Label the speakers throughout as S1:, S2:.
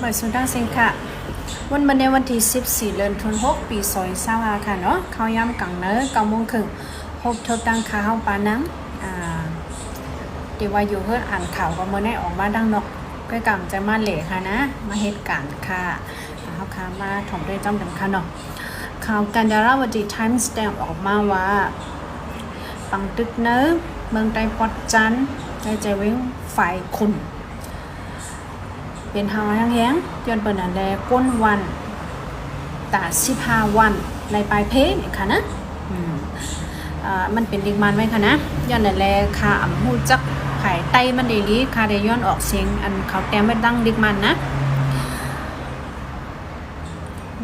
S1: หมายสุดดังเซงค่ะวันในวันที่14เดือนธันวาคมปี2025ค่ะเนาะเข้าย่ำกังเนอ9 โมงครึ่งพบทบดังข่าวปานังเดี๋ยวว่าอยู่เพื่ออ่านข่าวก็เมื่อได้ออกมาดังนกก็กำจะมาเหล่ค่ะนะมาเหตุการณ์ค่ะเขาค่ะมาถ่อมด้วยจำกันค่ะเนาะข่าวกันดาราวดีไทมส์แสดงออกมาว่าปังตึกเนอเมืองไต้ปอดจันใจเว้งฝ่ายคุณเป็นเฮาแห้งๆจนเปิดอันแลก้นวันตา15วันในปลายเพนี่ค่ะนะมันเป็นดิกมันไว้ค่ะนะย้อนนั่นแลค่าอำฮู้จักไผไต้มันได้ลีค่าได้ย้อนออกเสียงอันเขาแต้มไว้ดังดิกมันนะ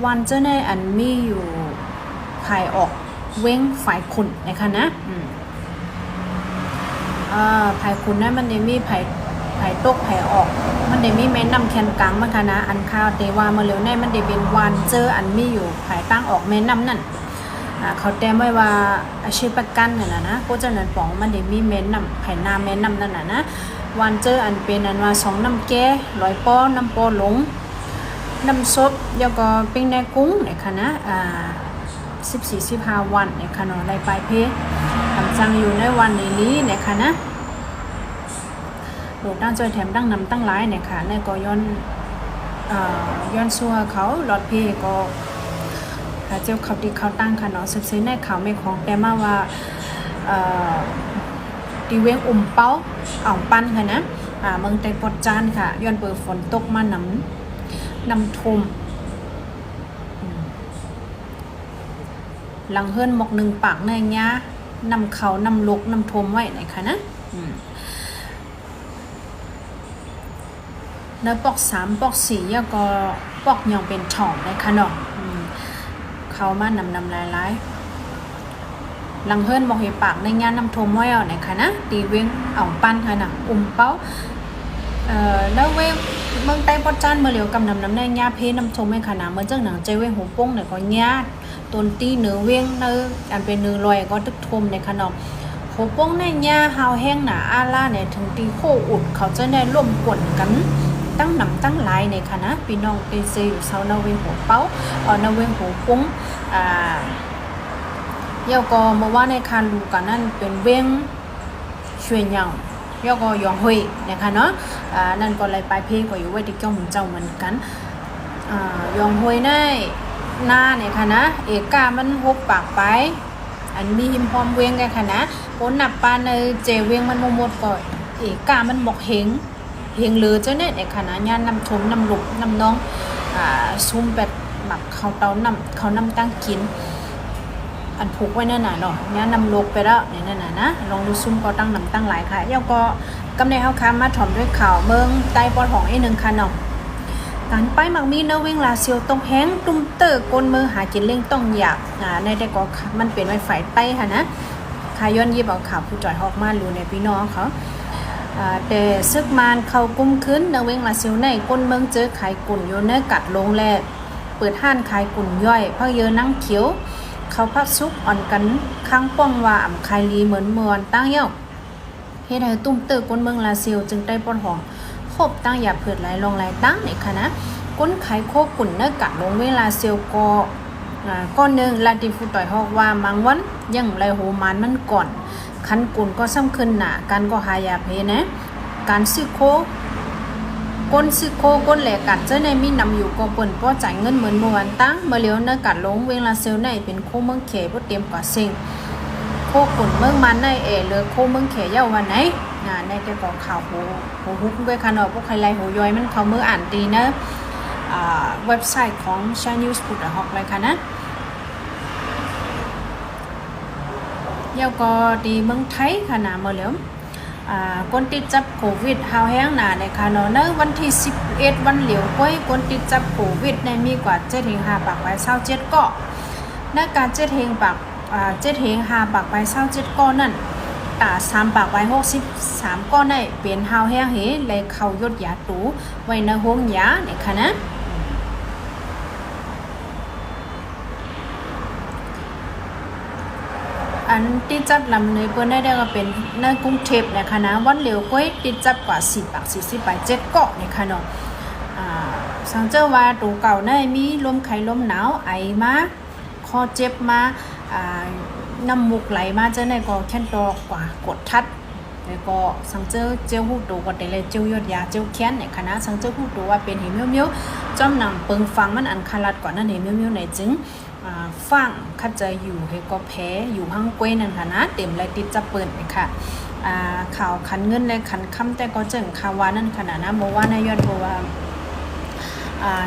S1: วันเจ้าในอันมีอยู่ไผออกเว้งฝ่ายขุนนะคะนะไผขุนนั้นมันได้มีไผตกไผออกมันได้มีแม่น้ำแคนกลางมันค่ะนะอันข้าวเตว่ามาเร็วแน่มันได้เป็นวันเจออันมีอยู่ไผตั้งออกแม่น้ำนั่นเขาแต้มไว้ว่าอาชีพประกันนั่นนะก็จะนั่นป๋องมันได้มีแม่น้ำไผนาแม่น้ำนั่นนะวันเจออันเป็นอันว่า2น้ำแก่100ป้อน้ำป้อหลงน้ำซบแล้วก็ปิ้งในกุ้งเนี่ยค่ะนะ14-15วันเนี่ยค่ะเนาะในปลายเพทำจังอยู่ในวันนี้เนี่ยค่ะนะโดดตั้งจอยแถมตั้งนำตั้งหลายเนี่ยค่ะในก็ย้อนซัวเขาหลอดเพก็เจ้าเขาดีเขาตั้งค่ะเนาะสืบซื้อในข่าวไม่ของแต่มาว่าดีเว้งเป้าอ่องปั้นค่ะนะเมืองไต้ปอดจานค่ะย้อนเปิดฝนตกมาน้ำท่วมหลังเฮิรนหมก1ปากในยะนำเขานำลกนำท่วมไว้ไหนค่ะนะเนื้อปอก3ปอก4แล้วก็ปอกยองเป็นช่องเลยค่ะเนาะเขามานำหลายหลังเฮิรนบอกให้ปากในยะนำท่วมไว้เอาไหนค่ะนะตีเว้งอ่องปั้นค่ะนะเป้าแล้วเว้เมืองไต้ปอดจานเมื่อเหลียวกำนำในยะเพน้ำท่วมไว้ค่ะนะเมื่อจังหนังใจเว้งหูป้งเนี่ยก็ยะต้นตีเนื้อเว้งเนื้ออันเป็นเนื้อลอยก็ตึกท่วมในค่ะเนาะหูป้งในยะหาวแห้งหนาอาล่าเนี่ยถึงตีโคอุดเขาจะได้ร่วมกวนกันตั้งนำตั้งหลายในค่ะนะพี่น้องเอเซอยู่เซานาเวงหัวเป้านาเวงหัวปุ้งเยาก็มาว่าในคานลูกันนั่นเป็นเว้งช่วยยังเยาก็ยองหุยนะคะเนาะนั่นก็เลยปลายเพลงก็อยู่ไว้ที่เจ้าหมุนเจ้าเหมือนกันยองหุยในหน้าเนี่ยค่ะนะเอกามันหกปากไปอันมีหิมพร้อมเว้งไงค่ะนะคนนับปานในเจเว้งมันหมดก่อนเอกามันหมกเฮงเลือเจ้าเนี่ยในขณะญาณนำชมนำลุกนำน้องซุ่มแบบหมักเขาเตานำเขานำตั้งกินอันผูกไว้นั่นน่ะเนาะญาณนำลกไปแล้วเนี่ยนั่นน่ะนะลองดูซุ่มก็ตั้งนำตั้งหลายค่ะแล้วก็กำในเฮาค้ามาถ่อมด้วยข่าวเมืองใต้ปอดของไอ้1ค่ะเนาะการไปมักมีเนเวงลาเซียวต้องแห้งตุ้มเตอร์ก้นมือหากินเล่งต้องอยากในแต่ก็มันเป็นไว้ฝ่ายใต้ค่ะนะขย้อนยิบเอาข่าวผู้จ่อยฮอกมาอยู่ในพี่น้องเขาแต่ซึกมานเขากุมขึ้นเนเวงลาซิวในก้นเมืองเจอขายกุ่นโยนเนกัดลงแลเปิดห้านขายกุ่นย่อยพักเยอะนั่งเขียวเขาพักซุกอ่อนกันข้างป้องว่าอ่ำคายลีเหมือนมวนตั้งเย่าเฮ็ดให้ตุ้มเตอก้นเมืองลาซิวจึงได้ปนหองคบตั้งอย่าเผิดไหลลงไหลตั้งในคณะก้นขายโคกุ่นเนกัดลงเวลาซิวก็หนึ่งลาติฟูต่อยฮอกว่ามังวันยังไรโหมานมันก่อนคันกุ่นก็ซ้ำขึ้นหนาการก็หายาเพนะการซื้อโคก้นแหลกกัดเจ้าในมีนำอยู่ก็เปิ่นก็จ่ายเงินเหมือนเมื่อวันตั้งเมื่อเลี้ยวเนื้อกัดลงเวลาเซลในเป็นโคเมืองเขบ่เตรียมกว่าเซ็งโคกุ่นเมืองมันในเหลือโคเมืองเขเย้าวันไหนในแกบอกข่าวโหฮุกด้วยค่ะเนาะพวกใครไล่โหย่อยมันเขามืออ่านดีนะเว็บไซต์ของ China News พูดฮอกเลยค่ะนะเยาก็ดีเมืองไทยค่ะนะเมื่อเหลียวคนติดจับโควิดหาวแห้งหนาในค่ะเนาะในวันที่11วันเหลียวก้อยคนติดจับโควิดในมีกว่า7-5ปากไป27เกาะในการ7-5ปากไป27เกาะนั่น3ปากไป63เกาะในเป็นหาวแห้งเหเลยเข้ายดยาตูไว้ในห้องยาในค่ะนะอันติดจับลำเนยเปิ้นได้ก็เป็นในกรุงเทพนะคะนะวันเหลียวก้อยติดจับกว่า10ปาก40ไป7เกาะในค่ะเนาะ สังเจอว่าตูเก่าในมีลมไข้ลมหนาวไอมาคอเจ็บมาน้ำมูกไหลมาเจ้าในก็แค่นตอกกว่ากดทัดแล้วก็สังเจอเจ้าหูตูก็ได้เลยเจ้ายอดยาเจ้าแค้นในคณะสังเจอหูตูว่าเป็นเหี่ยวเมียวจอมนำเปิงฟังมันอันคาลัดก่อนนั่นเหี่ยวเมียวในจึงฟังคัดจะอยู่ให้ก็แพ้อยู่ห้างกล้วยนั่นค่ะนะเต็มเลยติดจะเปิดเลยค่ะข่าวขันเงินและขันคำแต่ก็เจิงข่าววานั่นขนาดนะบอกว่าในยอดบอกว่า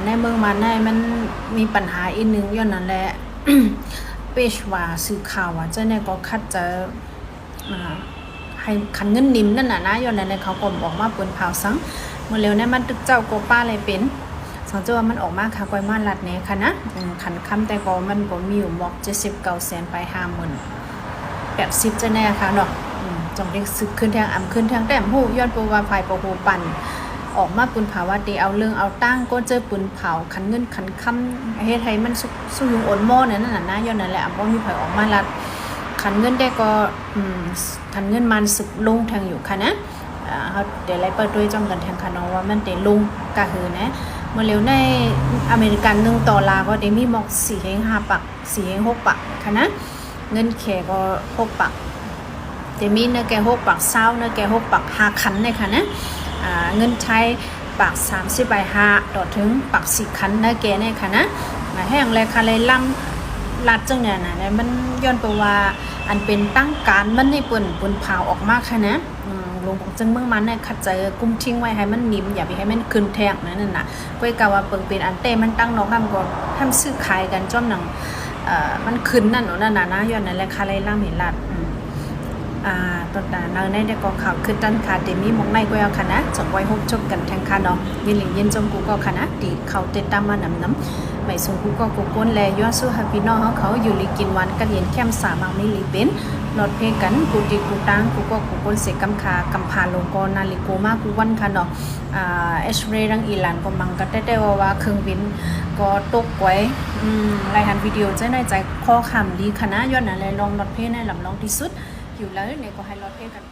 S1: ในเมืองมันในมันมีปัญหาอีกนึงย้อนนั่นแหละ เปชว่าสื่อข่าวว่าเจ้าเนี่ยก็คัดจะให้ขันเงินนิ่มนั่นน่ะนะย้อนในเขาก็บอกว่าปืนเผาสังเมื่อเร็วเนี่ยมันตึกเจ้าโกป้าอะไรเป็นสังเจ้าว่ามันออกมาค่ะก้อยมาลัดเนี่ยค่ะนะขันคำแต่ก็มันก็มีอยู่หมอก79 แสนไป50,080เจ้าแน่ค่ะเนาะจงได้ซึกขึ้นทางขึ้นทางแต้มหูย้อนปว่าภายปะโหปั่นออกมาปืนเผาว่าตีเอาเรื่องเอาตั้งก็เจอปืนเผาขันเงินขันคำเฮ็ดให้มันสู้ยุงอ่อนหม้อนั่นน่ะนะย้อนนั่นแหละบ่มีไผออกมาลัดขันเงินได้ก็ขันเงินมันสึกลงทางอยู่ค่ะนะเฮาได้ไล่เปิดด้วยจ้องกันทางค่ะเนาะว่ามันได้ลงกะหือนะเมื่อเร็วในอเมริกัน1ดอลลาร์ก็ได้มีหมอก4.5 ปัก4.6 ปักค่ะนะเงินแขก็6 ปักจะมีเนื้อแก6 ปักเศร้าเนื้อแก6 ปัก5 คันเลยค่ะนะเงินใช้ปัก30 ใบ5ต่อถึงปัก4 คันเนื้อแกเนี่ยค่ะนะมาแห้งเลยค่ะเลยล่ำลัดจังเนี่ยนะมันย้อนไปว่าอันเป็นตั้งการมันในปืนเผาออกมาค่ะนะลงของจังเมืองมันเนี่ยขัดใจกุ้มทิ้งไว้ให้มันนิ่มอย่าไปให้มันขึ้นแทงนั่นน่ะก้อยกะว่าเปิงเป็นอันเต้มันตั้งนอกทำก่อนทำซื้อขายกันจ้อมหนังมันขึ้นนั่นนั่นน่ะนะย้อนนั่นแหละค่ะเลยล่ำเห็นลัดตอนนั้นในได้ก็ข่าวคือตันค่ะเดมีมองในก็เอาค่ะนะจงไว้ฮบจบกันทางค่ะเนาะยินหลิงยินจงกูก็ค่ะนะดีเขาติดตามมานำไม่ส่งกูก็กูก้นแลย้อนสู้ฮับพี่น้องเขาอยู่ลิกินวันกันเย็นแคมสามังมิลิเป็นหลอดเพกันกูดีกูตังกูก็กูก้นเสกกำคากำพาลงกอนาลิโกมากูวันค่ะเนาะเอชเรรังอีหลานก็มังก็ได้ว่าเครื่องบินก็ตกไว้รายหันวิดีโอจะในใจข้อคำดีค่ะนะย้อนอะไรลองหลอดเพในลำลองที่สุดอยู่แล้วเนี่ยก็ให้รอดเพกัน